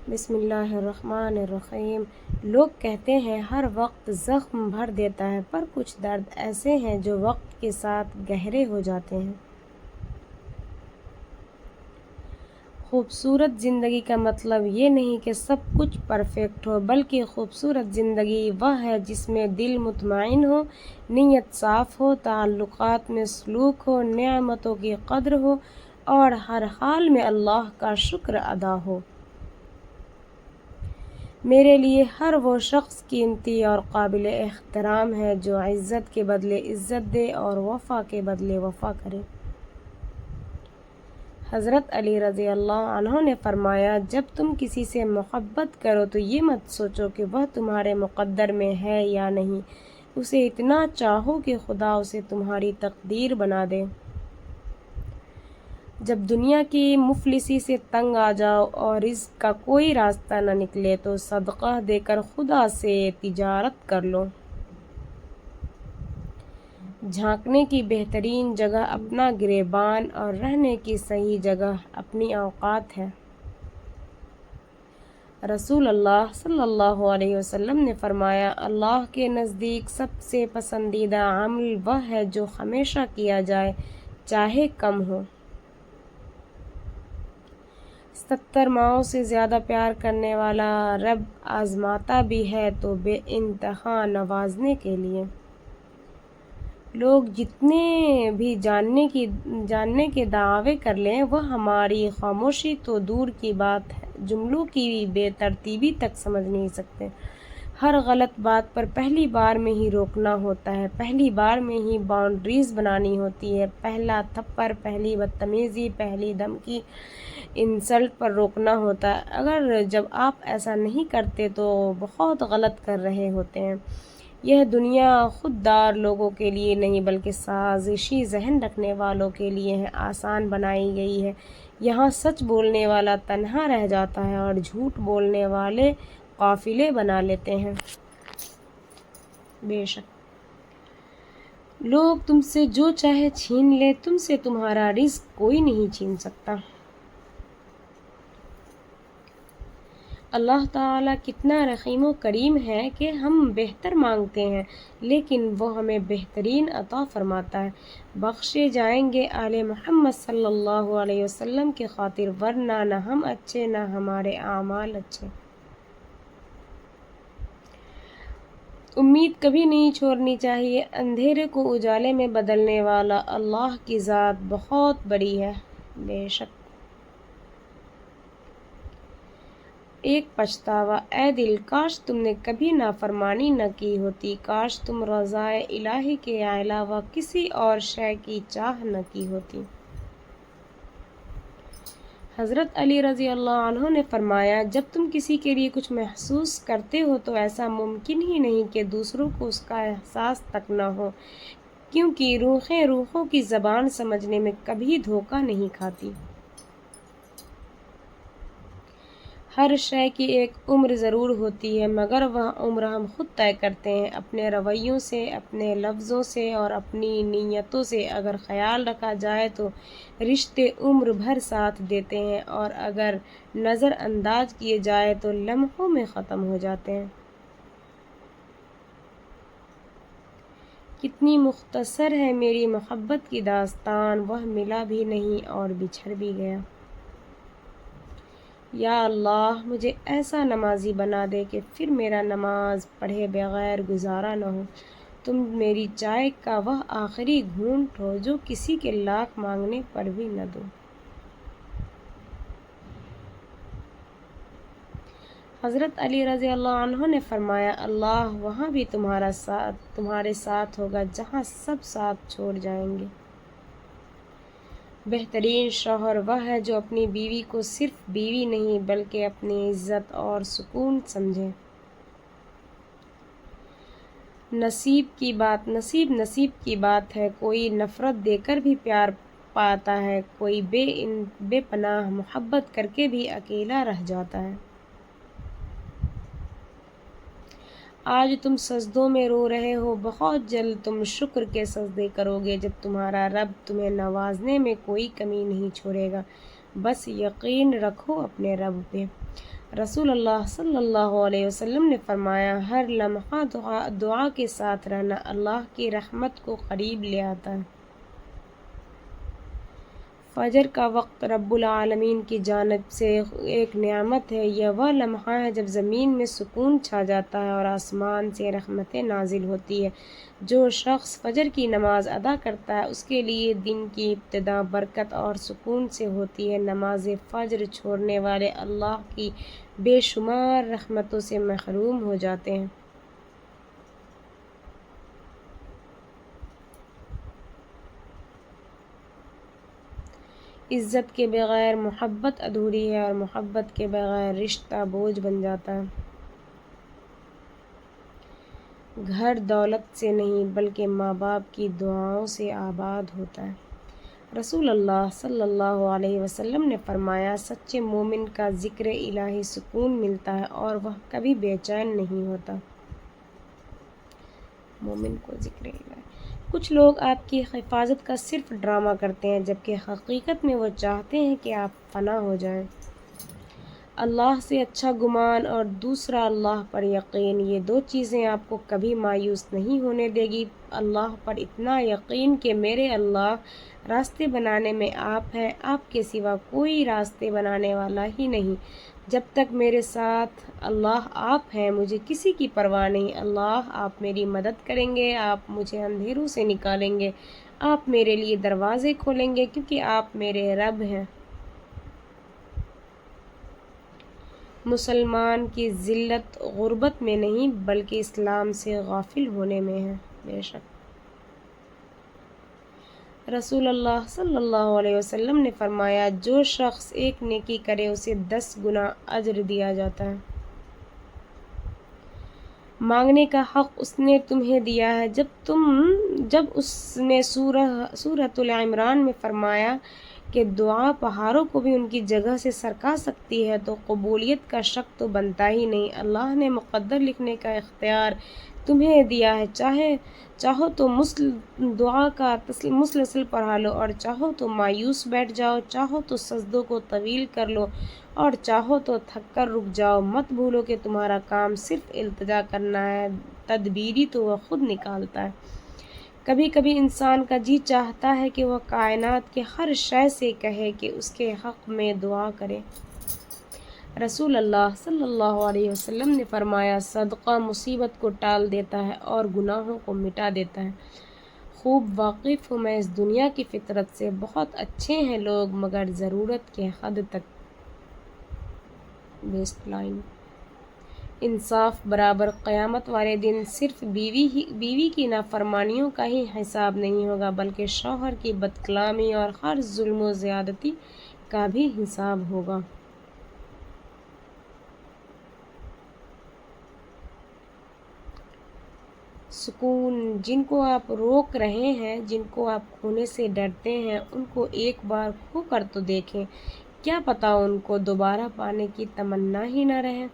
بسم اللہ الرحمن الرحیم۔ لوگ کہتے ہیں ہر وقت زخم بھر دیتا ہے، پر کچھ درد ایسے ہیں جو وقت کے ساتھ گہرے ہو جاتے ہیں۔ خوبصورت زندگی کا مطلب یہ نہیں کہ سب کچھ پرفیکٹ ہو، بلکہ خوبصورت زندگی وہ ہے جس میں دل مطمئن ہو، نیت صاف ہو، تعلقات میں سلوک ہو، نعمتوں کی قدر ہو اور ہر حال میں اللہ کا شکر ادا ہو۔ میرے لیے ہر وہ شخص قیمتی اور قابل احترام ہے جو عزت کے بدلے عزت دے اور وفا کے بدلے وفا کرے۔ حضرت علی رضی اللہ عنہ نے فرمایا، جب تم کسی سے محبت کرو تو یہ مت سوچو کہ وہ تمہارے مقدر میں ہے یا نہیں، اسے اتنا چاہو کہ خدا اسے تمہاری تقدیر بنا دے۔ جب دنیا کی مفلسی سے تنگ آ جاؤ اور رزق کا کوئی راستہ نہ نکلے تو صدقہ دے کر خدا سے تجارت کر لو۔ جھانکنے کی بہترین جگہ اپنا گریبان اور رہنے کی صحیح جگہ اپنی اوقات ہے۔ رسول اللہ صلی اللہ علیہ وسلم نے فرمایا، اللہ کے نزدیک سب سے پسندیدہ عمل وہ ہے جو ہمیشہ کیا جائے، چاہے کم ہو۔ 70 ماؤں سے زیادہ پیار کرنے والا رب آزماتا بھی ہے تو بے انتہا نوازنے کے لیے۔ لوگ جتنے بھی جاننے کے دعوے کر لیں، وہ ہماری خاموشی تو دور کی بات ہے، جملوں کی بے ترتیبی تک سمجھ نہیں سکتے۔ ہر غلط بات پر پہلی بار میں ہی روکنا ہوتا ہے، پہلی بار میں ہی باؤنڈریز بنانی ہوتی ہے۔ پہلا تھپڑ، پہلی بدتمیزی، پہلی دھمکی، انسلٹ پر روکنا ہوتا ہے۔ اگر جب آپ ایسا نہیں کرتے تو بہت غلط کر رہے ہوتے ہیں۔ یہ دنیا خوددار لوگوں کے لیے نہیں بلکہ سازشی ذہن رکھنے والوں کے لیے ہے، آسان بنائی گئی ہے۔ یہاں سچ بولنے والا تنہا رہ جاتا ہے اور جھوٹ بولنے والے قافلے بنا لیتے ہیں۔ بے شک لوگ تم سے جو چاہے چھین لے، تم سے تمہارا رزق کوئی نہیں چھین سکتا۔ اللہ تعالیٰ کتنا رحیم و کریم ہے کہ ہم بہتر مانگتے ہیں لیکن وہ ہمیں بہترین عطا فرماتا ہے۔ بخشے جائیں گے آل محمد صلی اللہ علیہ وسلم کی خاطر، ورنہ نہ ہم اچھے نہ ہمارے اعمال اچھے۔ امید کبھی نہیں چھوڑنی چاہیے، اندھیرے کو اجالے میں بدلنے والا اللہ کی ذات بہت بڑی ہے۔ بے شک ایک پچھتاوا، اے دل، کاش تم نے کبھی نافرمانی نہ کی ہوتی، کاش تم رضائے الہی کے علاوہ کسی اور شے کی چاہ نہ کی ہوتی۔ حضرت علی رضی اللہ عنہ نے فرمایا، جب تم کسی کے لیے کچھ محسوس کرتے ہو تو ایسا ممکن ہی نہیں کہ دوسروں کو اس کا احساس تک نہ ہو، کیونکہ روحیں روحوں کی زبان سمجھنے میں کبھی دھوکہ نہیں کھاتی۔ ہر شے کی ایک عمر ضرور ہوتی ہے، مگر وہ عمر ہم خود طے کرتے ہیں، اپنے رویوں سے، اپنے لفظوں سے اور اپنی نیتوں سے۔ اگر خیال رکھا جائے تو رشتے عمر بھر ساتھ دیتے ہیں اور اگر نظر انداز کیے جائے تو لمحوں میں ختم ہو جاتے ہیں۔ کتنی مختصر ہے میری محبت کی داستان، وہ ملا بھی نہیں اور بچھڑ بھی گیا۔ یا اللہ، مجھے ایسا نمازی بنا دے کہ پھر میرا نماز پڑھے بغیر گزارا نہ ہو۔ تم میری چائے کا وہ آخری گھونٹ ہو جو کسی کے لاکھ مانگنے پر بھی نہ دو۔ حضرت علی رضی اللہ عنہ نے فرمایا، اللہ وہاں بھی تمہارے ساتھ ہوگا جہاں سب ساتھ چھوڑ جائیں گے۔ بہترین شوہر وہ ہے جو اپنی بیوی کو صرف بیوی نہیں بلکہ اپنی عزت اور سکون سمجھے۔ نصیب کی بات ہے، کوئی نفرت دے کر بھی پیار پاتا ہے، کوئی بے پناہ محبت کر کے بھی اکیلا رہ جاتا ہے۔ آج تم سجدوں میں رو رہے ہو، بہت جلد تم شکر کے سجدے کرو گے جب تمہارا رب تمہیں نوازنے میں کوئی کمی نہیں چھوڑے گا۔ بس یقین رکھو اپنے رب پہ۔ رسول اللہ صلی اللہ علیہ وسلم نے فرمایا، ہر لمحہ دعا کے ساتھ رہنا اللہ کی رحمت کو قریب لے آتا ہے۔ فجر کا وقت رب العالمین کی جانب سے ایک نعمت ہے۔ یہ وہ لمحہ ہے جب زمین میں سکون چھا جاتا ہے اور آسمان سے رحمتیں نازل ہوتی ہے۔ جو شخص فجر کی نماز ادا کرتا ہے اس کے لیے دن کی ابتدا برکت اور سکون سے ہوتی ہے۔ نماز فجر چھوڑنے والے اللہ کی بے شمار رحمتوں سے محروم ہو جاتے ہیں۔ عزت کے بغیر محبت ادھوری ہے اور محبت کے بغیر رشتہ بوجھ بن جاتا ہے۔ گھر دولت سے نہیں بلکہ ماں باپ کی دعاؤں سے آباد ہوتا ہے۔ رسول اللہ صلی اللہ علیہ وسلم نے فرمایا، سچے مومن کا ذکر الہی سکون ملتا ہے اور وہ کبھی بے چین نہیں ہوتا۔ مومن کو ذکر الہی۔ کچھ لوگ آپ کی حفاظت کا صرف ڈرامہ کرتے ہیں جبکہ حقیقت میں وہ چاہتے ہیں کہ آپ فنا ہو جائیں۔ اللہ سے اچھا گمان اور دوسرا اللہ پر یقین، یہ دو چیزیں آپ کو کبھی مایوس نہیں ہونے دے گی۔ اللہ پر اتنا یقین کہ میرے اللہ راستے بنانے میں آپ ہیں، آپ کے سوا کوئی راستے بنانے والا ہی نہیں۔ جب تک میرے ساتھ اللہ آپ ہیں مجھے کسی کی پرواہ نہیں۔ اللہ آپ میری مدد کریں گے، آپ مجھے اندھیروں سے نکالیں گے، آپ میرے لیے دروازے کھولیں گے کیونکہ آپ میرے رب ہیں۔ مسلمان کی ذلت غربت میں نہیں بلکہ اسلام سے غافل ہونے میں ہے۔ بے شک رسول اللہ صلی اللہ علیہ وسلم نے فرمایا، جو شخص ایک نیکی کرے اسے 10 گنا اجر دیا جاتا ہے۔ مانگنے کا حق اس نے تمہیں دیا ہے۔ جب اس نے سورۃ العمران میں فرمایا کہ دعا پہاڑوں کو بھی ان کی جگہ سے سرکا سکتی ہے تو قبولیت کا شک تو بنتا ہی نہیں۔ اللہ نے مقدر لکھنے کا اختیار تمہیں دیا ہے، چاہو تو دعا کا مسلسل پڑھا لو اور چاہو تو مایوس بیٹھ جاؤ، چاہو تو سجدوں کو طویل کر لو اور چاہو تو تھک کر رک جاؤ۔ مت بھولو کہ تمہارا کام صرف التجا کرنا ہے، تدبیری تو وہ خود نکالتا ہے۔ کبھی کبھی انسان کا جی چاہتا ہے کہ وہ کائنات کے ہر شے سے کہے کہ اس کے حق میں دعا کرے۔ رسول اللہ صلی اللہ علیہ وسلم نے فرمایا، صدقہ مصیبت کو ٹال دیتا ہے اور گناہوں کو مٹا دیتا ہے۔ خوب واقف ہوں میں اس دنیا کی فطرت سے، بہت اچھے ہیں لوگ مگر ضرورت کے حد تک۔ بیسٹ لائن انصاف برابر۔ قیامت والے دن صرف بیوی کی نافرمانیوں کا ہی حساب نہیں ہوگا بلکہ شوہر کی بدکلامی اور ہر ظلم و زیادتی کا بھی حساب ہوگا۔ سکون جن کو آپ روک رہے ہیں، جن کو آپ کھونے سے ڈرتے ہیں، ان کو ایک بار کھو کر تو دیکھیں، کیا پتہ ان کو دوبارہ پانے کی تمنا ہی نہ رہے۔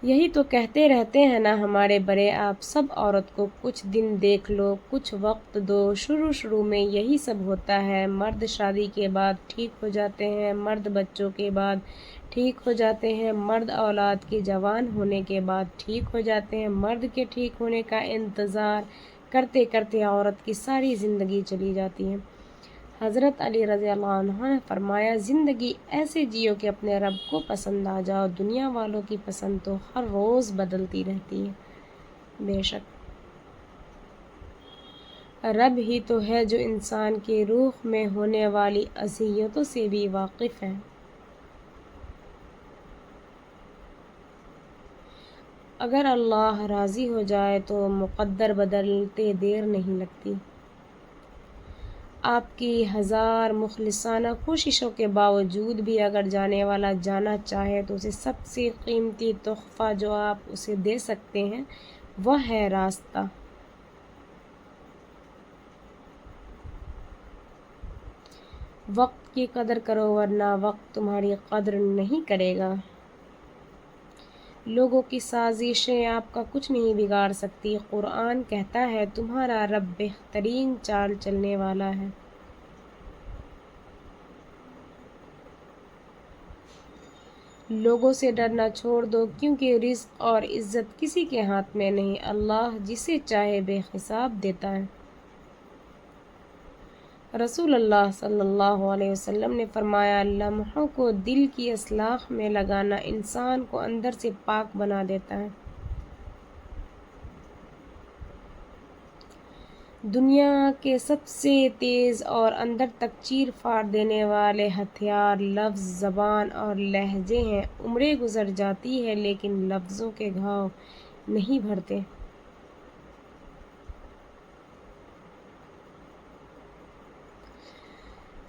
یہی تو کہتے رہتے ہیں نا ہمارے بڑے، آپ سب عورت کو کچھ دن دیکھ لو، کچھ وقت دو۔ شروع میں یہی سب ہوتا ہے۔ مرد شادی کے بعد ٹھیک ہو جاتے ہیں، مرد بچوں کے بعد ٹھیک ہو جاتے ہیں، مرد اولاد کے جوان ہونے کے بعد ٹھیک ہو جاتے ہیں۔ مرد کے ٹھیک ہونے کا انتظار کرتے کرتے عورت کی ساری زندگی چلی جاتی ہے۔ حضرت علی رضی اللہ عنہ نے فرمایا، زندگی ایسے جیو کہ اپنے رب کو پسند آ جاؤ، دنیا والوں کی پسند تو ہر روز بدلتی رہتی ہے۔ بے شک رب ہی تو ہے جو انسان کی روح میں ہونے والی اذیتوں سے بھی واقف ہے۔ اگر اللہ راضی ہو جائے تو مقدر بدلتے دیر نہیں لگتی۔ آپ کی ہزار مخلصانہ کوششوں کے باوجود بھی اگر جانے والا جانا چاہے تو اسے سب سے قیمتی تحفہ جو آپ اسے دے سکتے ہیں وہ ہے راستہ۔ وقت کی قدر کرو ورنہ وقت تمہاری قدر نہیں کرے گا۔ لوگوں کی سازشیں آپ کا کچھ نہیں بگاڑ سکتی۔ قرآن کہتا ہے، تمہارا رب بہترین چال چلنے والا ہے۔ لوگوں سے ڈرنا چھوڑ دو، کیونکہ رزق اور عزت کسی کے ہاتھ میں نہیں، اللہ جسے چاہے بے حساب دیتا ہے۔ رسول اللہ صلی اللہ علیہ وسلم نے فرمایا، لمحوں کو دل کی اصلاح میں لگانا انسان کو اندر سے پاک بنا دیتا ہے۔ دنیا کے سب سے تیز اور اندر تک چیر پھاڑ دینے والے ہتھیار لفظ، زبان اور لہجے ہیں۔ عمریں گزر جاتی ہیں لیکن لفظوں کے گھاؤ نہیں بھرتے۔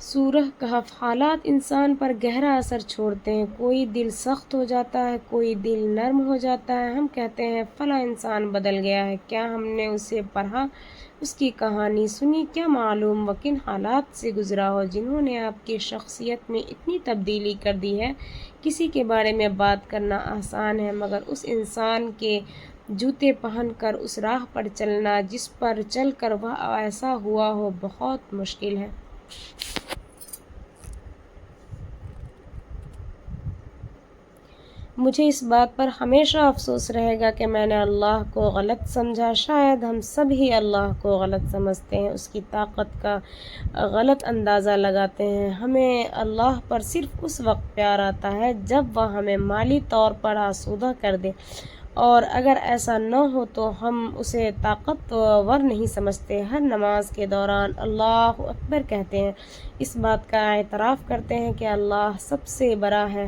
سورہ کہف۔ حالات انسان پر گہرا اثر چھوڑتے ہیں، کوئی دل سخت ہو جاتا ہے، کوئی دل نرم ہو جاتا ہے۔ ہم کہتے ہیں فلاں انسان بدل گیا ہے، کیا ہم نے اسے پڑھا، اس کی کہانی سنی؟ کیا معلوم وہ کن حالات سے گزرا ہو جنہوں نے آپ کی شخصیت میں اتنی تبدیلی کر دی ہے۔ کسی کے بارے میں بات کرنا آسان ہے، مگر اس انسان کے جوتے پہن کر اس راہ پر چلنا جس پر چل کر وہ ایسا ہوا ہو، بہت مشکل ہے۔ مجھے اس بات پر ہمیشہ افسوس رہے گا کہ میں نے اللہ کو غلط سمجھا۔ شاید ہم سب ہی اللہ کو غلط سمجھتے ہیں، اس کی طاقت کا غلط اندازہ لگاتے ہیں۔ ہمیں اللہ پر صرف اس وقت پیار آتا ہے جب وہ ہمیں مالی طور پر آسودہ کر دے، اور اگر ایسا نہ ہو تو ہم اسے طاقتور نہیں سمجھتے۔ ہر نماز کے دوران اللہ اکبر کہتے ہیں، اس بات کا اعتراف کرتے ہیں کہ اللہ سب سے بڑا ہے۔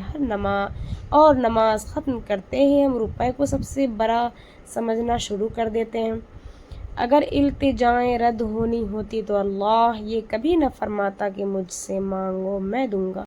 اور نماز ختم کرتے ہی ہم روپے کو سب سے بڑا سمجھنا شروع کر دیتے ہیں۔ اگر التجائیں رد ہونی ہوتی تو اللہ یہ کبھی نہ فرماتا کہ مجھ سے مانگو میں دوں گا۔